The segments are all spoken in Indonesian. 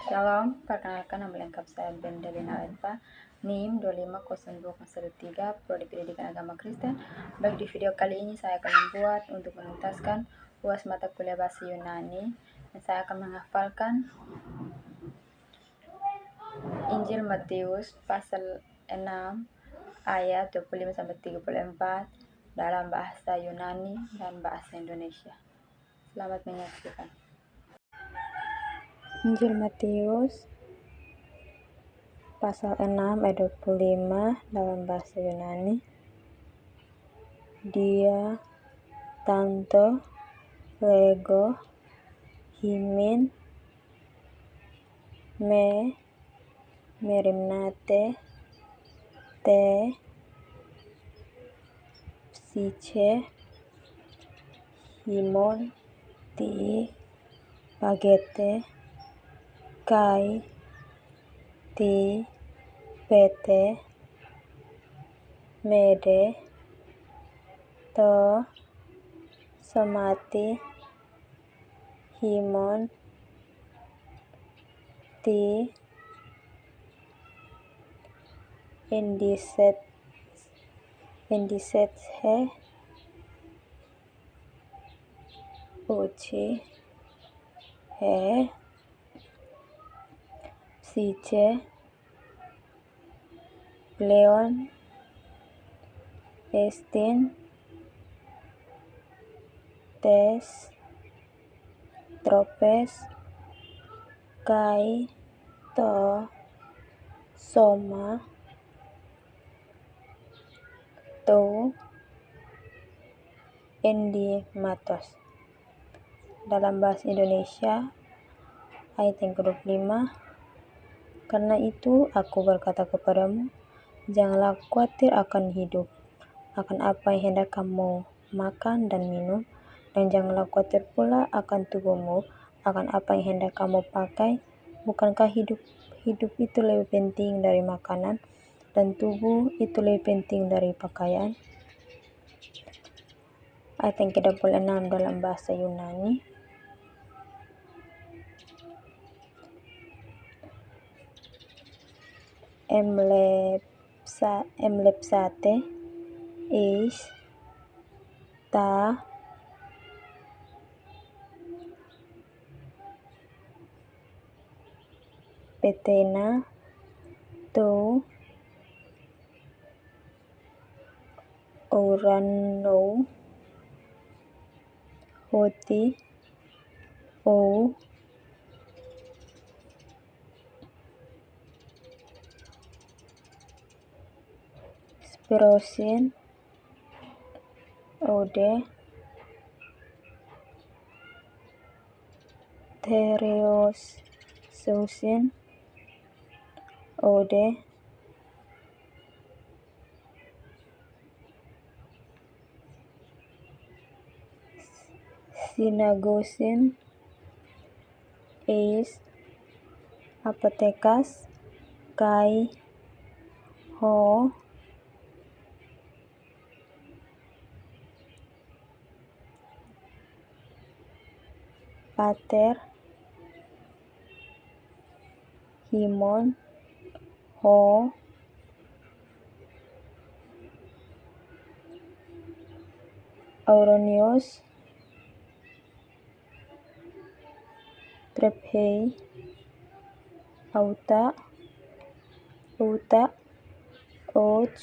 Shalom, perkenalkan nama lengkap saya Bendelina Alfa, NIM 2502013, Prodi Pendidikan Agama Kristen. Baik, di video kali ini saya akan membuat untuk menuntaskan UAS mata kuliah bahasa Yunani. Dan saya akan menghafalkan Injil Matius pasal 6 ayat 25-34 dalam bahasa Yunani dan bahasa Indonesia. Selamat menyaksikan. Injil Matius pasal 6 ayat 25 dalam bahasa Yunani. Dia tanto lego himin me merimnate te psiche himon ti pagete kai ti pete mede to somati himon ti indiset he uchi he psiche leon estin tes tropes kai to soma to endi matos. Dalam bahasa Indonesia ayat yang ke-25, karena itu aku berkata kepadamu, janganlah khawatir akan hidup, akan apa yang hendak kamu makan dan minum, dan janganlah khawatir pula akan tubuhmu, akan apa yang hendak kamu pakai. Bukankah hidup itu lebih penting dari makanan, dan tubuh itu lebih penting dari pakaian? Ayat yang ke-26 dalam bahasa Yunani. Emlepsate is ta petena to orano hoti o spirosin ode tereos susin ode sinagosin is apotekas kai ho pater himon ho auronios trephei auta och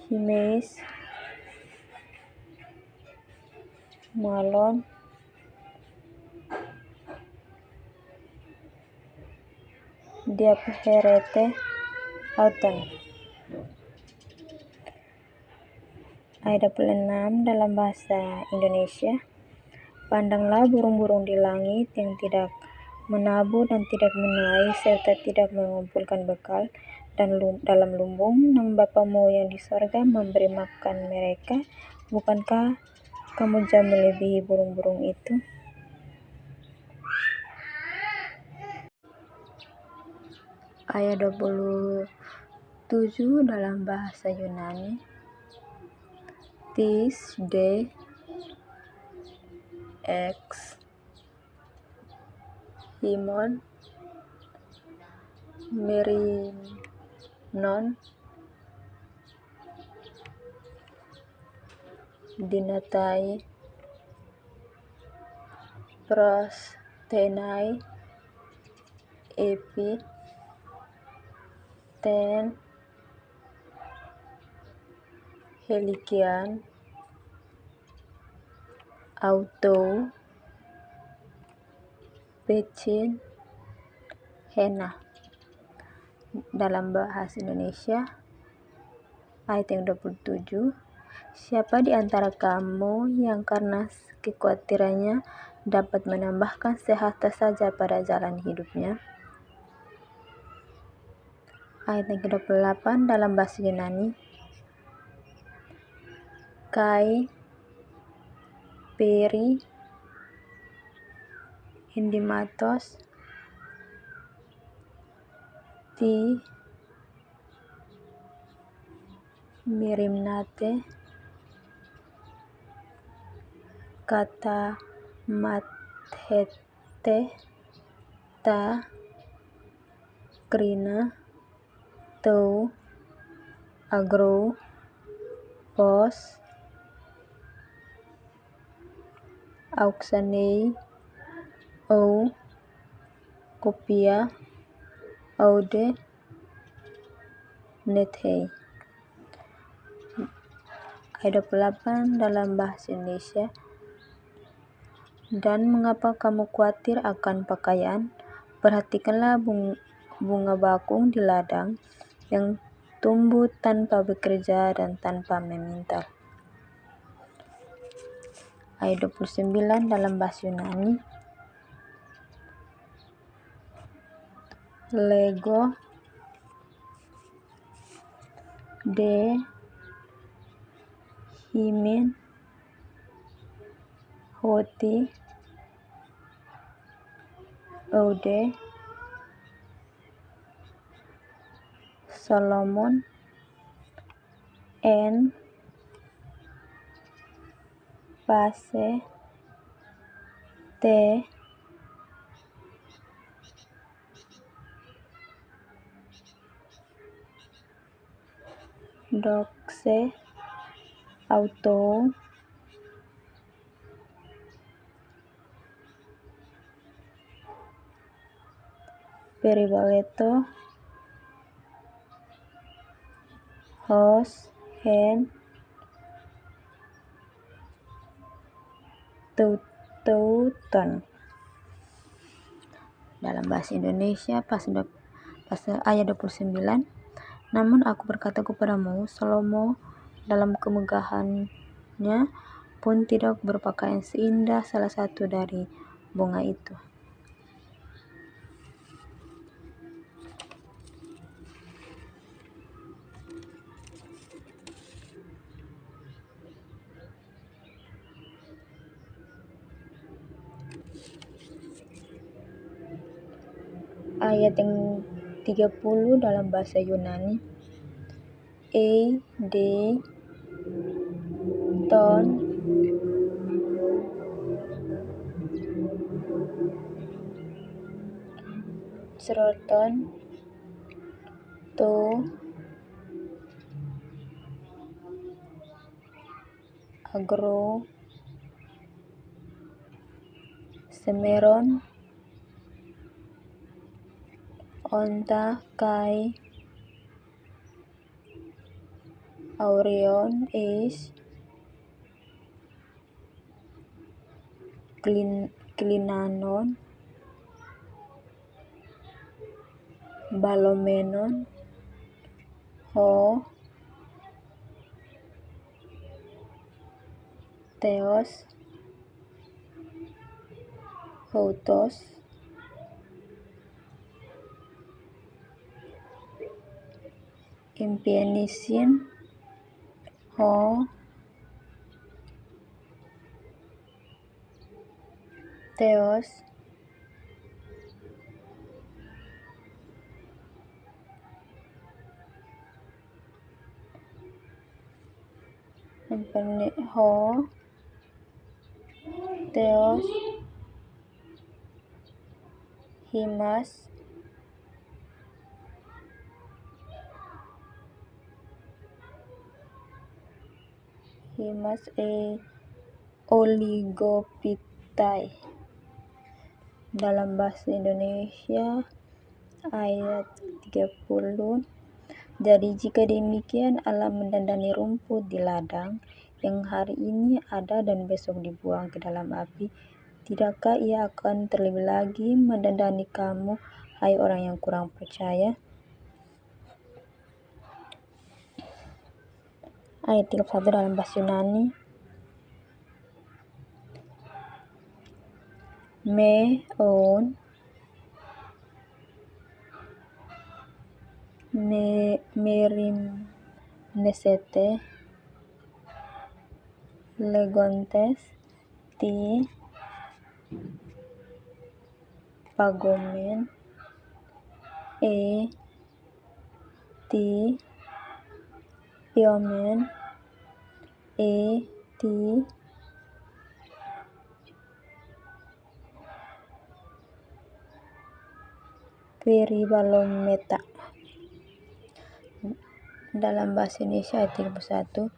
himeis malon diapherete auton. Ayat 26 dalam bahasa Indonesia. Pandanglah burung-burung di langit yang tidak menabur dan tidak menuai serta tidak mengumpulkan bekal dan dalam lumbung, namun Bapamu yang di sorga memberi makan mereka. Bukankah kamu jauh melebihi burung-burung itu? Ayat 27 dalam bahasa Yunani. Tis de ex himon, merinon, dinatai, prostenai, epi, ten, helikian, auto, pecin, hena. Dalam bahasa Indonesia ayat yang 27, siapa di antara kamu yang karena kekhawatirannya dapat menambahkan sehasta saja pada jalan hidupnya? Ayat yang ke-28 dalam bahasa Yunani, kai, peri, endimatos, ti, mirimnate, kata mathete, ta, krina, tou, agro, pos, auxanei, ou, kopia, aude, nethei. Ayat 28 dalam bahasa Indonesia, dan mengapa kamu khawatir akan pakaian? Perhatikanlah bunga bakung di ladang yang tumbuh tanpa bekerja dan tanpa meminta. Ayat 29 dalam bahasa Yunani, lego, de, himin, hoti, ode, Solomon, en, pase, te, doxe, auto, peribaweto, hos, hen, teuton. Dalam bahasa Indonesia pasal ayat 29, namun aku berkata kepadamu, Salomo dalam kemegahannya pun tidak berpakaian seindah salah satu dari bunga itu. Ayat yang 30 dalam bahasa Yunani, de, ton, seroton, to, agro, semeron, onta, kai, aureon, eis, klinanon, balomenon, ho, theos, houtos, impianisin, ho, theos, ho, theos, Himas Oligophytae. Dalam bahasa Indonesia ayat 30. Jadi jika demikian Allah mendandani rumput di ladang yang hari ini ada dan besok dibuang ke dalam api, tidakkah Ia akan terlebih lagi mendandani kamu, hai orang yang kurang percaya? Ayat 31 dalam bahasa Yunani. Meon merim nesete legontes ti pagomen ti piomen ti peribalometa. Dalam bahasa Indonesia ayat 31.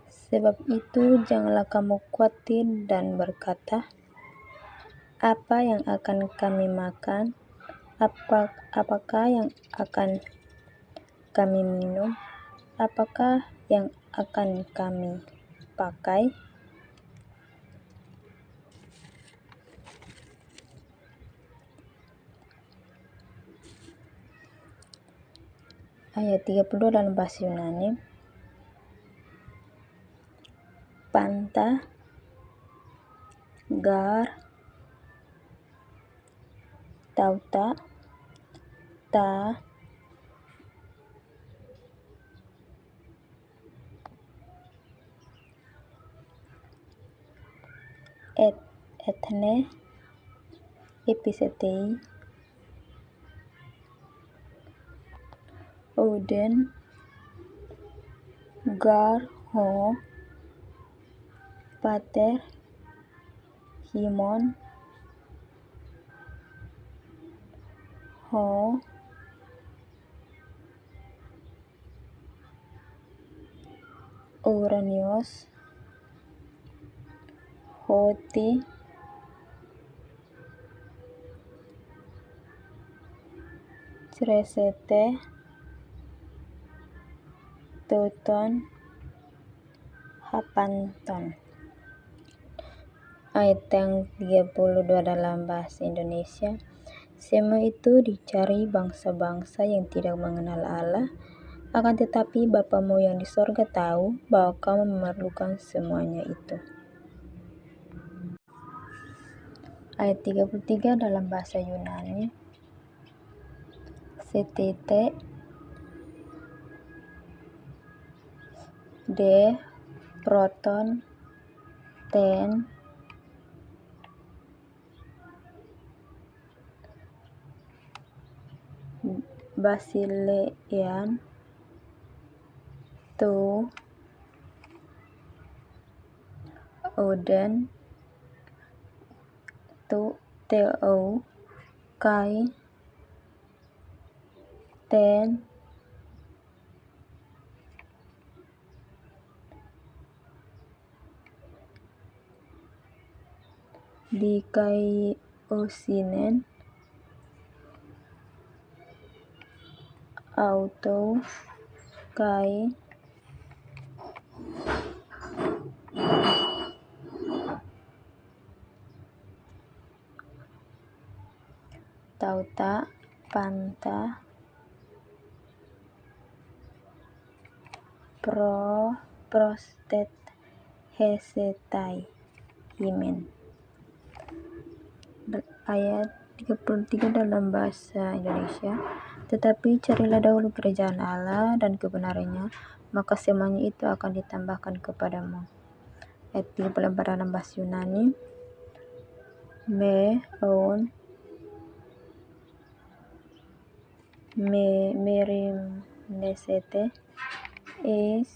Sebab itu janganlah kamu khawatir dan berkata, apa yang akan kami makan? Apakah yang akan kami minum? Apakah yang akan kami pakai? Ayat 32 dalam bahasa Yunani. Panta, gar, tauta, ta, ethne, episetei, oden, gar, ho, pater, himon, ho, uranios, hoti, tresete, toton, hapanton. Ayat yang 32 dalam bahasa Indonesia. Semua itu dicari bangsa-bangsa yang tidak mengenal Allah, akan tetapi Bapamu yang di sorga tahu bahwa kamu memerlukan semuanya itu. Ayat 33 dalam bahasa Yunani. Setete de proton ten basilean to oden to teo kai ten dikai osinen auto kai tauta panta prostet hesetai himen. Ayat 33 dalam bahasa Indonesia. Tetapi carilah dahulu kerajaan Allah dan kebenarannya, maka semuanya itu akan ditambahkan kepadamu. Ayat 34 dalam bahasa Yunani. Meon merim nesete is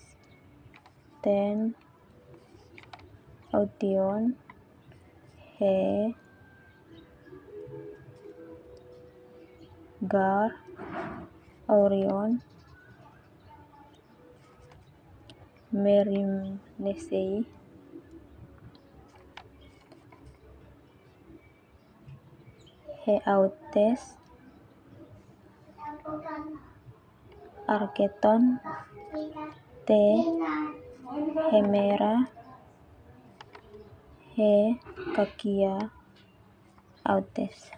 ten aution he Gar, Orion, Myrmenaceae, Heautes, Arketon, T. Hemera, He. Kakia, Autes.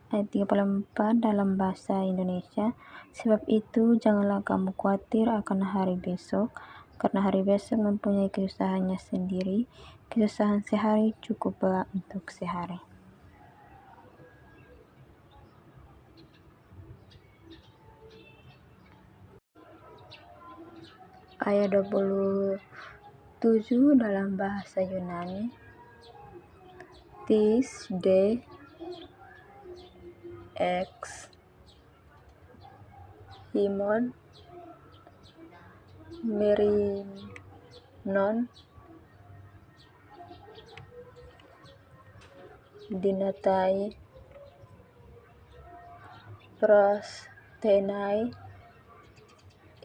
Ayat 34 dalam bahasa Indonesia. Sebab itu janganlah kamu khawatir akan hari besok, karena hari besok mempunyai kesusahannya sendiri. Kesusahan sehari cukuplah untuk sehari. Ayat 27 dalam bahasa Yunani. Tis, de, ex, himon, merinon, dinatai, prostenai,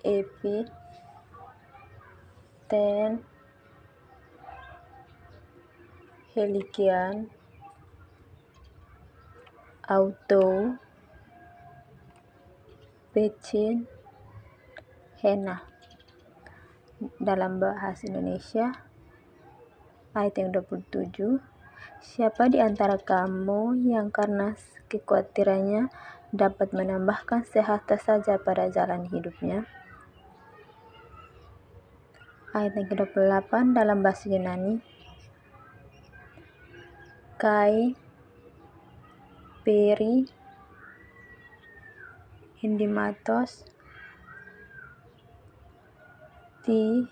epi, ten, helikian, auto, pecin, hena. Dalam bahasa Indonesia, ayat yang 27, siapa di antara kamu yang karena kekhawatirannya dapat menambahkan sehasta saja pada jalan hidupnya? Ayat yang ke-28 dalam bahasa Yunani. Kai, peri, endimatos, ti,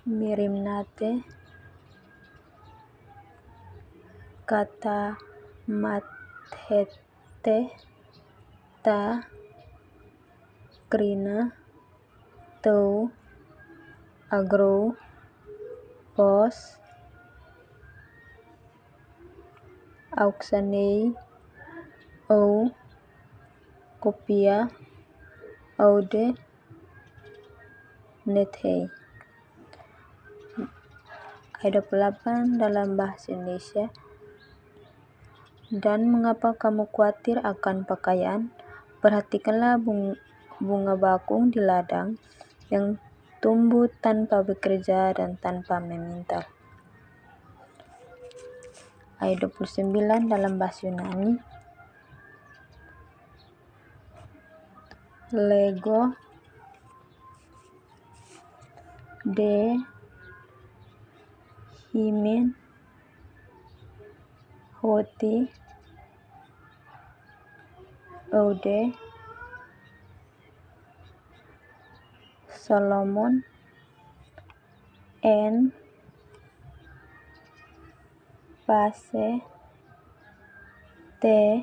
mirimnate, kata mathete, ta, krina, tou, agro, pos, auxanei, ou, kopia, aude, nethei. Ayat 28 dalam bahasa Indonesia. Dan mengapa kamu khawatir akan pakaian? Perhatikanlah bunga bakung di ladang yang tumbuh tanpa bekerja dan tanpa meminta. Ayat 29 dalam bahasa Yunani. Lego, de, himen, hoti, ode, Solomon, en, pase, te,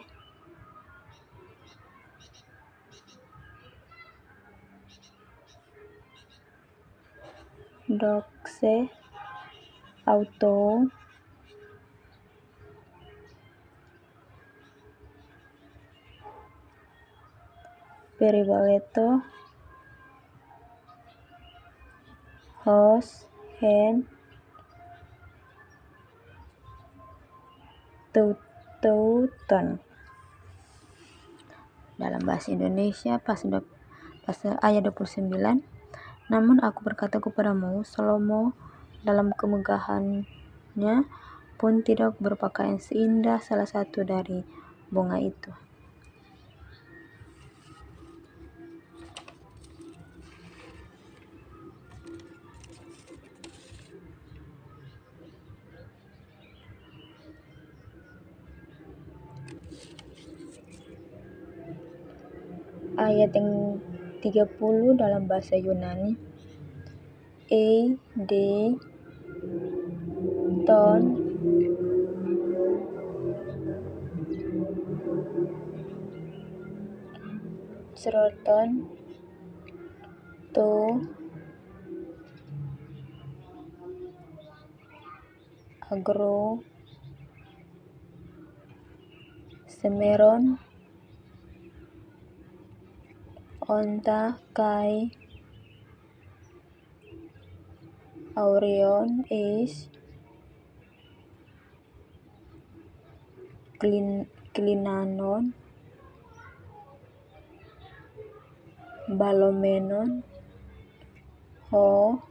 doxe, auto, peribaleto, hos, hen, teuton. Dalam bahasa Indonesia pasal ayat 29. Namun aku berkata kepadamu, Salomo dalam kemegahannya pun tidak berpakaian seindah salah satu dari bunga itu. Ayat yang 30 dalam bahasa Yunani. De, ton, Sroton, to, agro, semeron, onta, kai, aureon, is, klinanon, balomenon, ho,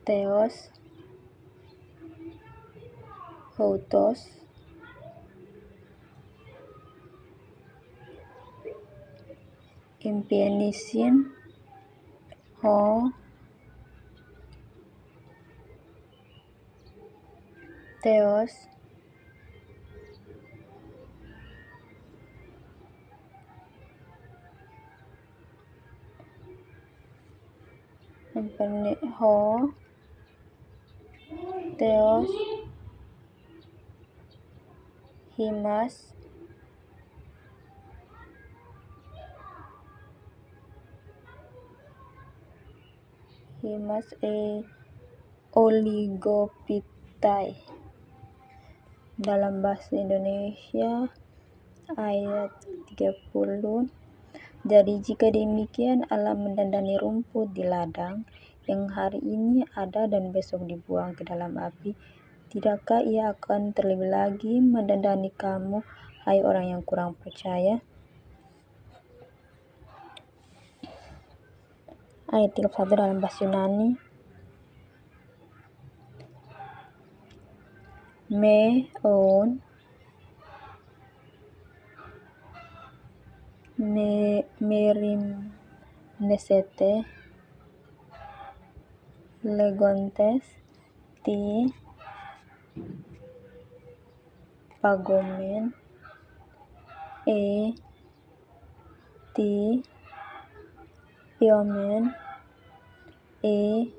theos, houtos, impianisin, ho, theos, ho, theos, himas, oligophytae. Dalam bahasa Indonesia ayat 30. Jadi jika demikian Allah mendandani rumput di ladang yang hari ini ada dan besok dibuang ke dalam api, tidakkah ia akan terlebih lagi mendandani kamu, hai orang yang kurang percaya? Ayat 31 dalam bahasa Yunani. Meon merimnesete legontes ti pagomen ti piomen ti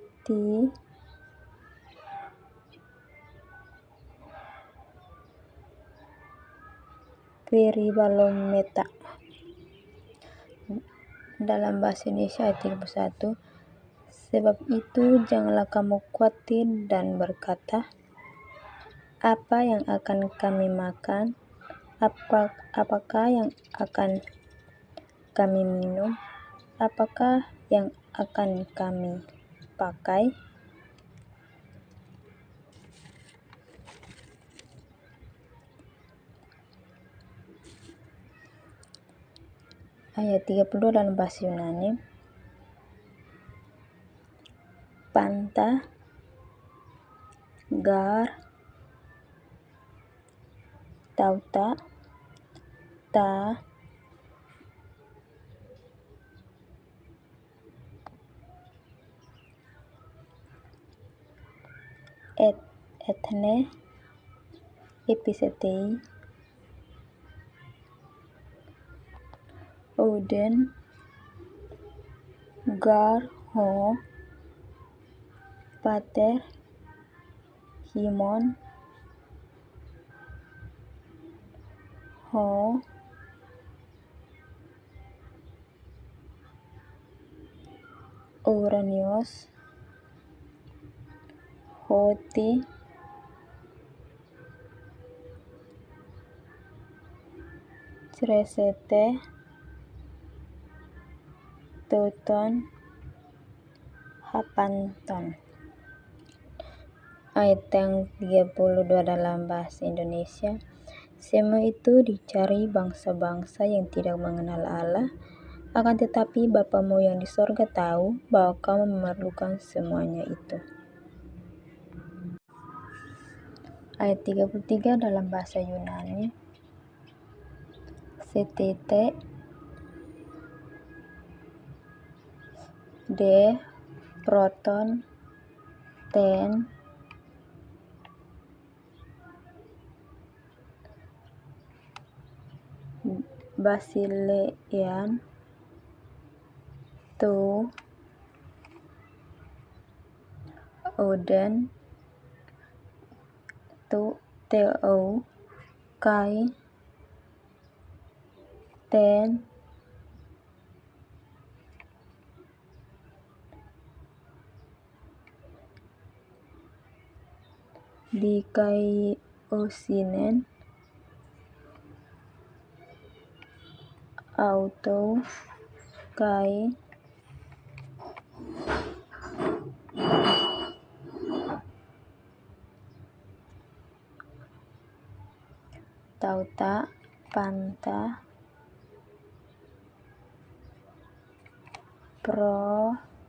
peribalometa. Dalam bahasa Indonesia ayat 31. Sebab itu janganlah kamu khawatir dan berkata, apa yang akan kami makan? Apakah yang akan kami minum? Apakah yang akan kami pakai? Ayat 32 dalam bahasa Yunani. Panta, gar, tauta, ta, ethne, episetei, oden, gar, ho, pater, himon, ho, uranios, hoti, tresete, teuton, hapanton. Ayat yang 32 dalam bahasa Indonesia. Semua itu dicari bangsa-bangsa yang tidak mengenal Allah, akan tetapi Bapamu yang di sorga tahu bahwa kamu memerlukan semuanya itu. Ayat 33 dalam bahasa Yunani. Setete de proton ten basilean tu oden tu teo kai ten di Kaioshinen auto kai tauta panta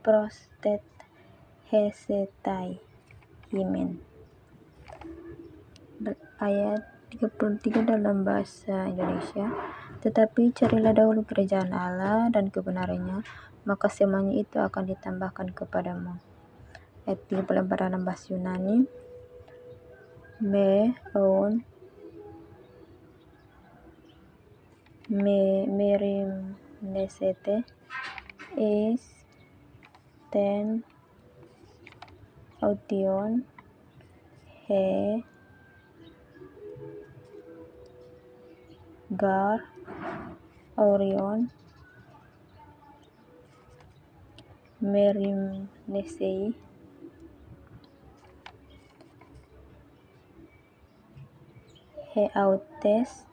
prostet hesetai himen. Ayat 33 dalam bahasa Indonesia. Tetapi carilah dahulu kerajaan Allah dan kebenarannya, maka semuanya itu akan ditambahkan kepadamu. Ayat 34 dalam bahasa Yunani. Merimnesete is ten aution he gar orion merimnesei he autes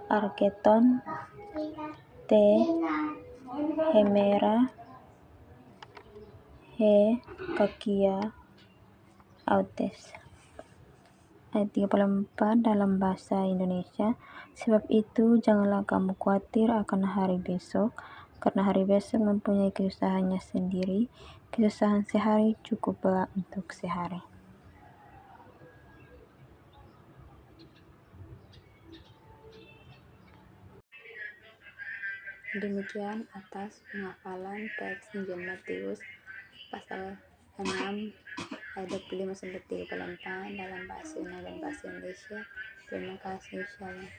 arketon te hemera he kakia autes. Ayat 34 dalam bahasa Indonesia. Sebab itu janganlah kamu khawatir akan hari besok, karena hari besok mempunyai kesusahannya sendiri. Kesusahan sehari cukuplah untuk sehari. Demikian atas penghafalan teks Injil Matius pasal 6 ayat 25 sampai 34 dalam bahasa Yunani dan bahasa Indonesia. Terima kasih. Shalom.